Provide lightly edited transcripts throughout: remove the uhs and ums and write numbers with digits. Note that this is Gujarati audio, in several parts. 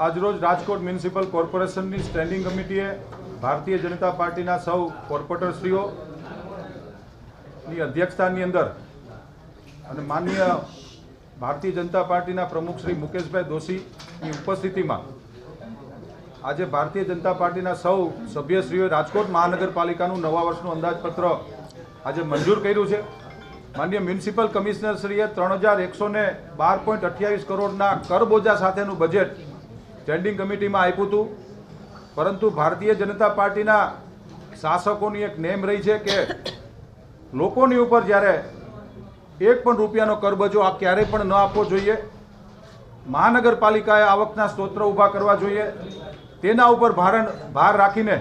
આજરોજ રાજકોટ મ્યુનિસિપલ કોર્પોરેશનની સ્ટેન્ડિંગ કમિટીએ ભારતીય જનતા પાર્ટીના સૌ કોર્પોરેટરશ્રીઓની અધ્યક્ષતાની અંદર અને માનનીય ભારતીય જનતા પાર્ટીના પ્રમુખ શ્રી મુકેશભાઈ દોશીની ઉપસ્થિતિમાં આજે ભારતીય જનતા પાર્ટીના સૌ સભ્યશ્રીઓએ રાજકોટ મહાનગરપાલિકાનું નવા વર્ષનું અંદાજપત્ર આજે મંજૂર કર્યું છે। માનનીય મ્યુનિસિપલ કમિશનરશ્રીએ 3112.28 કરોડના કરબોજા સાથેનું બજેટ સ્ટેન્ડિંગ કમિટીમાં આપ્યું હતું, પરંતુ ભારતીય જનતા પાર્ટીના શાસકોની એક નેમ રહી છે કે લોકોની ઉપર જ્યારે એક પણ રૂપિયાનો કરબજો આ ક્યારેય પણ ન આપવો જોઈએ। મહાનગરપાલિકાએ આવકના સ્ત્રોત ઊભા કરવા જોઈએ, તેના ઉપર ભાર રાખીને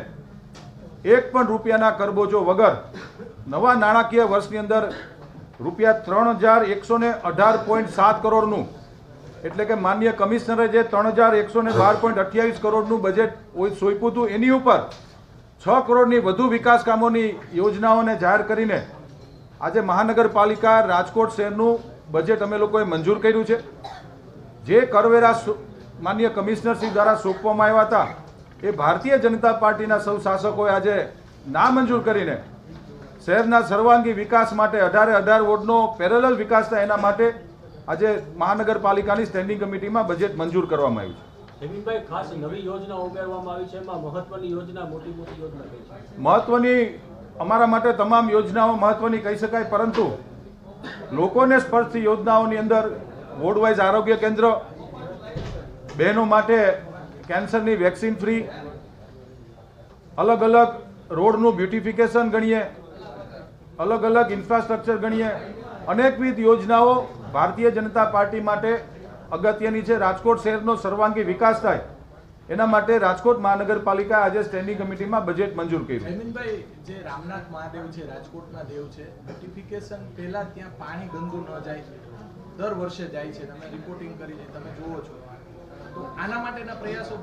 એક પણ રૂપિયાના કરબોજો વગર નવા નાણાકીય વર્ષની અંદર રૂપિયા 3118.7 કરોડનું એટલે કે માનનીય કમિશનરે જે 3112.28 કરોડનું બજેટ સોંપ્યું હતું એની ઉપર 6 કરોડની વધુ વિકાસ કામોની યોજનાઓને જાહેર કરીને આજે મહાનગરપાલિકા રાજકોટ શહેરનું બજેટ અમે લોકોએ મંજૂર કર્યું છે। જે કરવેરા માનનીય કમિશનરશ્રી દ્વારા સોંપવામાં આવ્યા હતા એ ભારતીય જનતા પાર્ટીના સૌ શાસકોએ આજે નામંજૂર કરીને શહેરના સર્વાંગી વિકાસ માટે 18 વોર્ડનો પેરેલલ વિકાસ થાય એના માટે આજે મહાનગરપાલિકાની સ્ટેન્ડિંગ કમિટીમાં બજેટ મંજૂર કરવામાં આવ્યું છે। હેમિનભાઈ, ખાસ નવી યોજના ઉમેરવામાં આવી છે, એમાં મહત્વની યોજના મોટી યોજના કઈ છે? મહત્વની અમારા માટે તમામ યોજનાઓ મહત્વની કહી શકાય, પરંતુ લોકોને સ્પર્શતી યોજનાઓની અંદર વોર્ડ વાઇઝ આરોગ્ય કેન્દ્ર, બહેનો માટે કેન્સરની વેક્સિન ફ્રી, અલગ અલગ રોડનું બ્યુટિફિકેશન ગણીએ, અલગ અલગ ઇન્ફ્રાસ્ટ્રક્ચર ગણીએ, અનેકવિધ યોજનાઓ ભારતીય જનતા પાર્ટી માટે અગત્યની છે। રાજકોટ શહેરનો સર્વાંગી વિકાસ થાય એના માટે રાજકોટ મહાનગરપાલિકા આજે સ્ટેન્ડિંગ કમિટીમાં બજેટ મંજૂર કર્યું। હેમિનભાઈ, જે રામનાથ મહાદેવ છે, રાજકોટના દેવ છે, બ્યુટિફિકેશન પહેલા ત્યાં પાણી ગંદુ ન જાય, દર વર્ષે જાય છે, તમે રિપોર્ટિંગ કરી છે, તમે જુઓ છો, તો આના માટેના પ્રયાસો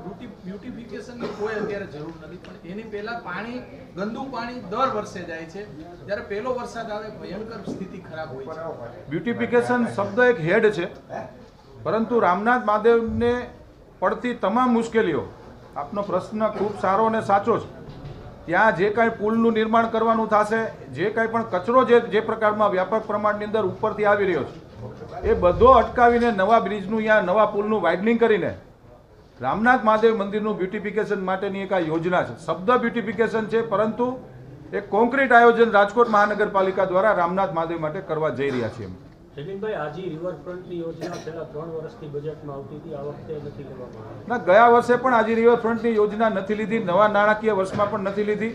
બ્યુટિફિકેશનની કોઈ અત્યારે જરૂર નથી, પણ એની પહેલા પાણી ગંદુ પાણી દર વર્ષે જાય છે, જ્યારે પહેલો વરસાદ આવે ભયંકર સ્થિતિ ખરાબ હોય છે। બ્યુટિફિકેશન શબ્દ એક હેડ છે, પરંતુ રામનાથ મહાદેવને પડતી તમામ મુશ્કેલીઓ, આપનો પ્રશ્ન ખૂબ સારો અને સાચો છે। ત્યાં જે કાંઈ પુલનું નિર્માણ કરવાનું થશે, જે કાંઈ પણ કચરો જે પ્રકારમાં વ્યાપક પ્રમાણની અંદર ઉપરથી આવી રહ્યો છે એ બધો અટકાવીને નવા બ્રિજનું યા નવા પુલનું વાઇડનિંગ કરીને રામનાથ મહાદેવ મંદિરનું બ્યુટિફિકેશન માટેની એક આ યોજના છે। શબ્દ બ્યુટિફિકેશન છે, પરંતુ એક કોન્ક્રીટ આયોજન રાજકોટ મહાનગરપાલિકા દ્વારા રામનાથ મહાદેવ માટે કરવા જઈ રહ્યા છીએ। હેમિનભાઈ, આજી રિવરફ્રન્ટની યોજના છેલ્લા 3 વર્ષથી બજેટમાં આવતી હતી, આ વખતે નથી કરવામાં આવી? ના, ગયા વર્ષે પણ આજી રિવરફ્રન્ટની યોજના નથી લીધી, નવા નાણાકીય વર્ષમાં પણ નથી લીધી।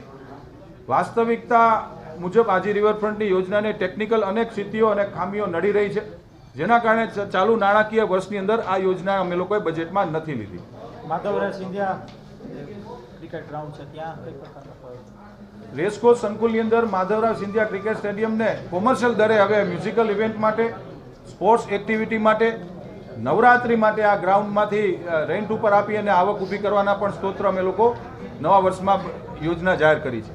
વાસ્તવિકતા મુજબ આજી રિવરફ્રન્ટની યોજનાને ટેકનિકલ અનેક સ્થિતિઓ અને ખામીઓ નડી રહી છે, જેના કારણે ચાલુ નાણાકીય વર્ષની અંદર આ યોજના અમે લોકોએ બજેટમાં નથી લીધી। માધવરાજ સિંધિયા ક્રિકેટ ગ્રાઉન્ડ છે, ત્યાં કઈ પ્રકારનો રેસકોર્સ સંકુલની અંદર માધવરાવ સિંધિયા ક્રિકેટ સ્ટેડિયમને કોમર્શિયલ દરે હવે મ્યુઝિકલ ઇવેન્ટ માટે, સ્પોર્ટ્સ એક્ટિવિટી માટે, નવરાત્રી માટે આ ગ્રાઉન્ડમાંથી રેન્ટ ઉપર આપી અને આવક ઊભી કરવાના પણ સ્ત્રોત અમે લોકો નવા વર્ષમાં યોજના જાહેર કરી છે।